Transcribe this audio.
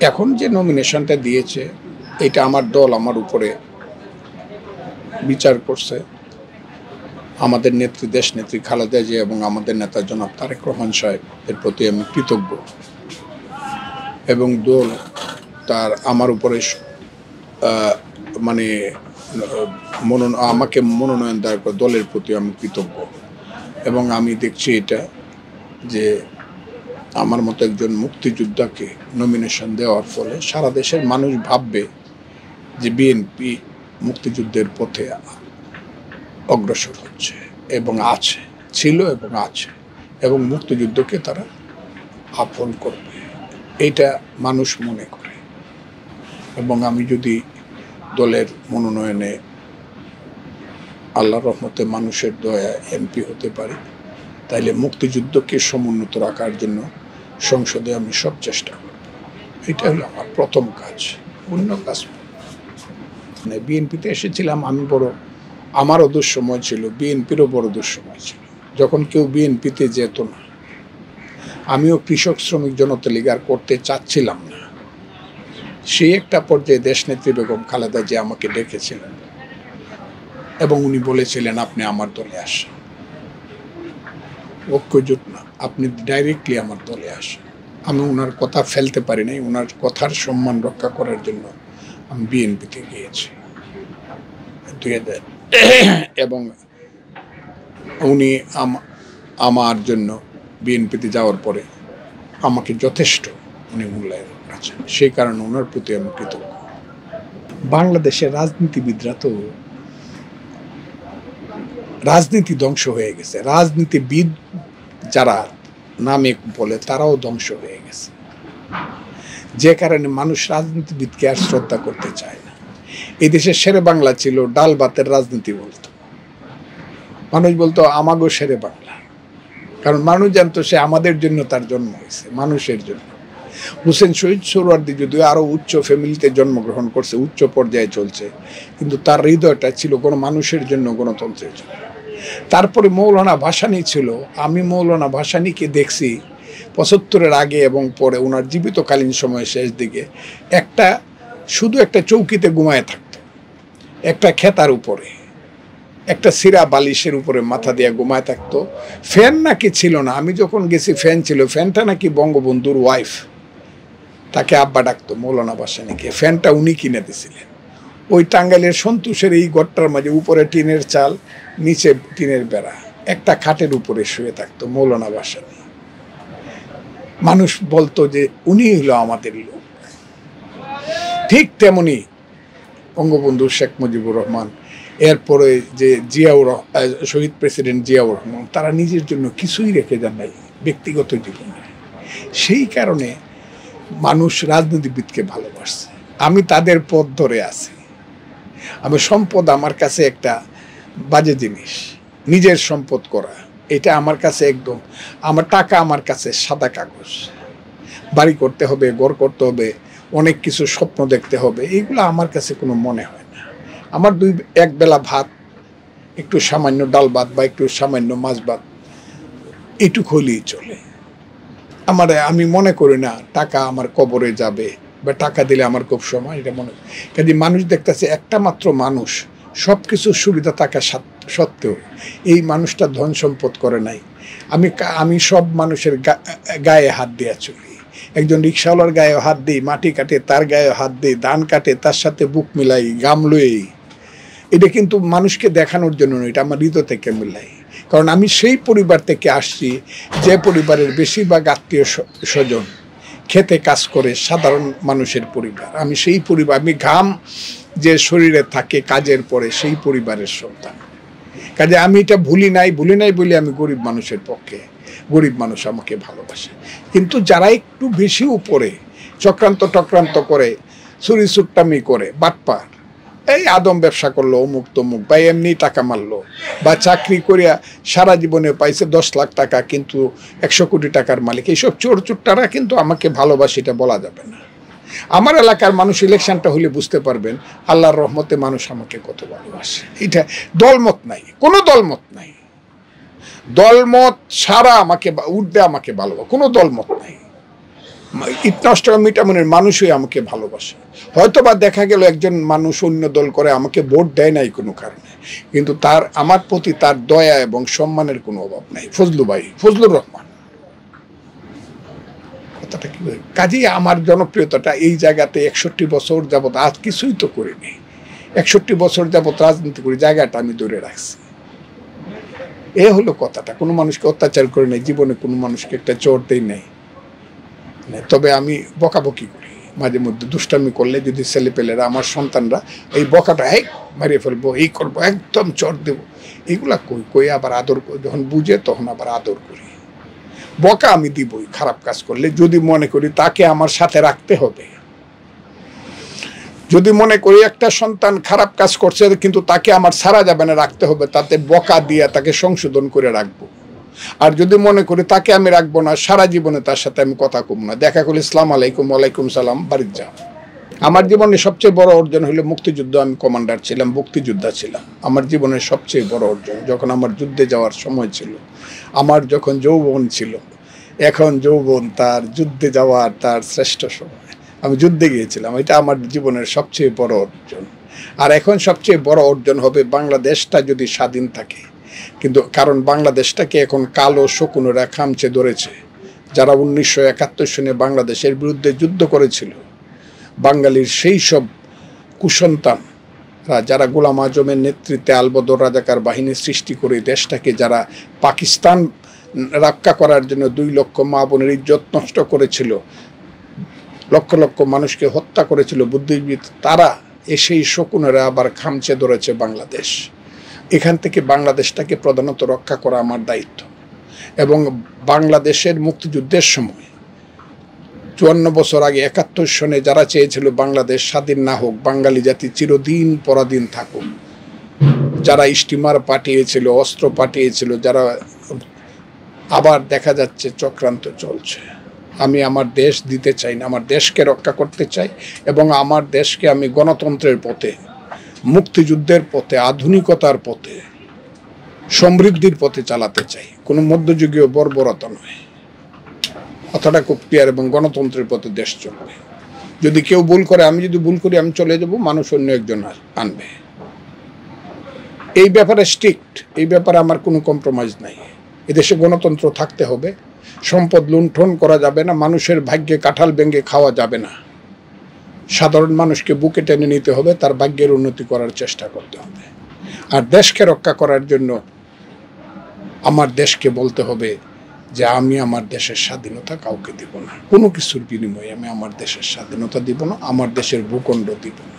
এখন যে নমিনেশনটা দিয়েছে এটা আমার দল আমার উপরে বিচার করছে। আমাদের নেত্রী দেশনেত্রী খালেদা জিয়া এবং আমাদের নেতা জনাব তারেক রহমান সাহেবের প্রতি আমি কৃতজ্ঞ, এবং দল তার আমার উপরে মানে আমাকে মনোনয়ন দেওয়ার পর দলের প্রতি আমি কৃতজ্ঞ। এবং আমি দেখছি এটা যে আমার মতো একজন মুক্তিযোদ্ধাকে নমিনেশন দেওয়ার ফলে সারা দেশের মানুষ ভাববে যে বিএনপি মুক্তিযুদ্ধের পথে অগ্রসর হচ্ছে এবং আছে, ছিল এবং আছে, এবং মুক্তিযুদ্ধকে তারা আপন করবে, এটা মানুষ মনে করে। এবং আমি যদি দলের মনোনয়নে আল্লাহর রহমতে মানুষের দয়া এমপি হতে পারি, তাইলে মুক্তিযুদ্ধকে সমুন্নত রাখার জন্য সংসদে আমি সব চেষ্টা করব। এটা হলো আমার প্রথম কাজ, অন্য কাজ। মানে বিএনপিতে এসেছিলাম আমি, আমারও দুঃসময় ছিল, বিএনপিরও বড় দুঃসময় ছিল, যখন কেউ বিএনপিতে যেত না। আমিও কৃষক শ্রমিক জনতা লীগ আর করতে চাচ্ছিলাম না। সেই একটা পর্যায়ে দেশনেত্রী বেগম খালেদা জিয়া আমাকে ডেকেছিলেন এবং উনি বলেছিলেন আপনি আমার দলে আসেন, ঐক্যজোট না, আপনি ডাইরেক্টলি আমার দলে আসেন। আমি ওনার কথা ফেলতে পারি নাই, ওনার কথার সম্মান রক্ষা করার জন্য আমি বিএনপিতে গিয়েছি 2000 এবং উনি আমার জন্য বিএনপিতে যাওয়ার পরে আমাকে যথেষ্ট উনি মূল্যায়ন করেছেন, সেই কারণে ওনার প্রতি আমি কৃতজ্ঞ। বাংলাদেশের রাজনীতিবিদরা তো রাজনীতি ধ্বংস হয়ে গেছে, রাজনীতিবিদ যারা নামে বলে তারাও ধ্বংস হয়ে গেছে, যে কারণে মানুষ রাজনীতিবিদকে আর শ্রদ্ধা করতে চায় না। এই দেশের শেরে বাংলা ছিল ডাল ভাতের রাজনীতি বলতো, মানুষ বলতো আমাগো শেরে বাংলা, কারণ মানুষ জানতো সে আমাদের জন্য তার জন্ম হয়েছে, মানুষের জন্য। হোসেন শহীদ সোহরাওয়ার্দী যদিও আরো উচ্চ ফ্যামিলিতে জন্মগ্রহণ করছে, উচ্চ পর্যায়ে চলছে, কিন্তু তার হৃদয়টা ছিল মানুষের জন্য, গণতন্ত্রের জন্য। তারপরে মৌলানা ভাসানী ছিল, আমি মৌলানা ভাসানীকে দেখছি 75-এর আগে এবং পরে, ওনার জীবিতকালীন সময় শেষ দিকে শুধু একটা চৌকিতে ঘুমায় থাকতো, একটা খেতার উপরে, একটা সিরা বালিশের উপরে মাথা দিয়ে ঘুমায় থাকতো। ফ্যান নাকি ছিল না, আমি যখন গেছি ফ্যান ছিল, ফ্যানটা নাকি বঙ্গবন্ধুর ওয়াইফ, তাকে আব্বা ডাকতো মৌলানা ভাসানীকে, ফ্যানটা উনি কিনে দিয়েছিলেন। ওই টাঙ্গাইলের সন্তোষের এই ঘরটার মাঝে উপরে টিনের চাল, নিচে টিনের বেড়া, একটা খাটের উপরে শুয়ে থাকতো মৌলানা ভাসানী। মানুষ বলতো যে উনি হলো আমাদের লোক। ঠিক তেমনি বঙ্গবন্ধু শেখ মুজিবুর রহমান, এরপরে যে শহীদ প্রেসিডেন্ট জিয়াউর রহমান, তারা নিজের জন্য কিছুই রেখে যান নাই ব্যক্তিগত জীবনে। সেই কারণে মানুষ রাজনীতিবিদকে ভালোবাসছে। আমি তাদের পথ ধরে আছি। আমি সম্পদ আমার কাছে একটা বাজে জিনিস, নিজের সম্পদ করা এটা আমার কাছে একদম, আমার টাকা আমার কাছে সাদা কাগজ। বাড়ি করতে হবে, ঘর করতে হবে, অনেক কিছু স্বপ্ন দেখতে হবে, এইগুলো আমার কাছে কোনো মনে হয় না। আমার এক বেলা ভাত, একটু সামান্য ডাল ভাত বা একটু সামান্য মাছ ভাত, এইটুকু হলেই চলে। আমি মনে করি না টাকা আমার কবরে যাবে বা টাকা দিলে আমার খুব সময়, এটা মনে। কাজে মানুষ দেখতেছে একটা মাত্র মানুষ, সব কিছু সুবিধা থাকা সত্ত্বেও এই মানুষটা ধন সম্পদ করে নাই। আমি সব মানুষের গায়ে হাত দিয়ে চলি, একজন রিক্সাওয়ালার গায়ে হাত দিই, মাটি কাটে তার গায়ে হাত দিই, ধান কাটে তার সাথে বুক মিলাই, গাম লই। এটা কিন্তু মানুষকে দেখানোর জন্য নয়, এটা আমার হৃদয় থেকে মিলাই। কারণ আমি সেই পরিবার থেকে আসছি যে পরিবারের বেশিরভাগ আত্মীয় স্বজন খেতে কাজ করে, সাধারণ মানুষের পরিবার। আমি সেই পরিবার, আমি ঘাম যে শরীরে থাকে কাজের পরে, সেই পরিবারের সন্তান। কাজে আমি এটা ভুলি নাই বলে আমি গরিব মানুষের পক্ষে, গরিব মানুষ আমাকে ভালোবাসে। কিন্তু যারা একটু বেশি উপরে চক্রান্ত করে, চুরি চুট্টামি করে, বাটপার, এই আদম ব্যবসা করলো, অমুক তমুক, বা এমনি টাকা মারলো, বা চাকরি করিয়া সারা জীবনে পাইছে 10 লাখ টাকা কিন্তু 100 কোটি টাকার মালিক, এইসব চোর চুট্টারা কিন্তু আমাকে ভালোবাসে, এটা বলা যাবে না। আমার এলাকার মানুষ ইলেকশনটা হলে বুঝতে পারবেন আল্লাহর রহমতে মানুষ আমাকে কত ভালোবাসে। এটা দলমত নাই, কোনো দলমত নাই, দলমত ছাড়া আমাকে উঠবে, আমাকে ভালোবাসে, কোনো দলমত নাই। ইট নষ্ট মিটামনের মানুষই আমাকে ভালোবাসে। হয়তো বা দেখা গেল একজন মানুষ অন্য দল করে আমাকে ভোট দেয় নাই কোনো কারণে, কিন্তু তার আমার প্রতি তার দয়া এবং সম্মানের কোনো অভাব নাই। ফজলুর রহমান কথাটা কি, কাজেই আমার জনপ্রিয়তাটা এই জায়গাতে 61 বছর যাবৎ, আজ কিছুই তো করিনি, 61 বছর যাবৎ রাজনীতি করি, জায়গাটা আমি ধরে রাখছি। এ হলো কথাটা। কোনো মানুষকে অত্যাচার করে নেই, জীবনে কোনো মানুষকে একটা চোট দেই নাই। তবে আমি বকাবকি করি মাঝে মধ্যে, দুষ্টামি করলে যদি ছেলেপেলেরা আমার সন্তানরা এই বকাটা মারিয়ে ফেলবো, এই করবো, একদম চট দেবো, এগুলা কই আবার আদর করি, যখন বুঝে তখন আবার আদর করি। বকা আমি দিবই খারাপ কাজ করলে, যদি মনে করি তাকে আমার সাথে রাখতে হবে। যদি মনে করি একটা সন্তান খারাপ কাজ করছে কিন্তু তাকে আমার ছাড়া যাবে না, রাখতে হবে, তাতে বকা দিয়ে তাকে সংশোধন করে রাখবো। আর যদি মনে করি তাকে আমি রাখবো না, সারা জীবনে তার সাথে আমি কথা কম না, দেখা করলে আসসালামু আলাইকুম, ওয়ালাইকুম সালাম, বাড়ির যাও। আমার জীবনে সবচেয়ে বড় অর্জন হলো মুক্তিযুদ্ধ। আমি কমান্ডার ছিলাম, মুক্তিযোদ্ধা ছিলাম। আমার জীবনের সবচেয়ে বড় অর্জন, যখন আমার যুদ্ধে যাওয়ার সময় ছিল, আমার যখন যৌবন ছিল, এখন যৌবন তার যুদ্ধে যাওয়ার তার শ্রেষ্ঠ সময়, আমি যুদ্ধে গিয়েছিলাম, এটা আমার জীবনের সবচেয়ে বড় অর্জন। আর এখন সবচেয়ে বড় অর্জন হবে বাংলাদেশটা যদি স্বাধীন থাকে, কিন্তু কারণ বাংলাদেশটাকে এখন কালো শকুনেরা খামচে ধরেছে, যারা 1971 সনে বাংলাদেশের বিরুদ্ধে যুদ্ধ করেছিল, বাঙালির সেই সব কুসন্তানরা, যারা গোলাম আজমের নেতৃত্বে আলবদর রাজাকার বাহিনী সৃষ্টি করে দেশটাকে, যারা পাকিস্তান রক্ষা করার জন্য 2 লক্ষ মা বোনের ইজ্জত নষ্ট করেছিল, লক্ষ লক্ষ মানুষকে হত্যা করেছিল বুদ্ধিজীবী, তারা সেই শকুনেরা আবার খামচে ধরেছে বাংলাদেশ। এখান থেকে বাংলাদেশটাকে প্রধানত রক্ষা করা আমার দায়িত্ব। এবং বাংলাদেশের মুক্তিযুদ্ধের সময় 54 বছর আগে 71 সনে যারা চেয়েছিল বাংলাদেশ স্বাধীন না হোক, বাঙালি জাতি চিরদিন পরাধীন থাকুক, যারা স্টিমার পাঠিয়েছিল, অস্ত্র পাঠিয়েছিল, যারা, আবার দেখা যাচ্ছে চক্রান্ত চলছে। আমি আমার দেশ দিতে চাই না, আমার দেশকে রক্ষা করতে চাই এবং আমার দেশকে আমি গণতন্ত্রের পথে, মুক্তিযুদ্ধের পথে, আধুনিকতার পথে, সমৃদ্ধির পথে চালাতে চাই, কোনো মধ্যযুগীয় বর্বরতা নয়। কথাটা খুব ক্লিয়ার। এবং গণতন্ত্রের পথে দেশ চলবে। যদি কেউ ভুল করে, আমি যদি ভুল করি, আমি চলে যাব, মানুষ অন্য একজন আনবে। এই ব্যাপারে স্ট্রিক্ট, এই ব্যাপারে আমার কোনো কম্প্রোমাইজ নাই। এদেশে গণতন্ত্র থাকতে হবে, সম্পদ লুণ্ঠন করা যাবে না, মানুষের ভাগ্যে কাঁঠাল ভেঙে খাওয়া যাবে না, সাধারণ মানুষকে বুকে টেনে নিতে হবে, তার ভাগ্যের উন্নতি করার চেষ্টা করতে হবে। আর দেশকে রক্ষা করার জন্য আমার দেশকে বলতে হবে যে আমি আমার দেশের স্বাধীনতা কাউকে দিব না, কোনো কিছুর বিনিময়ে আমি আমার দেশের স্বাধীনতা দিব না, আমার দেশের ভূখণ্ড দিব না।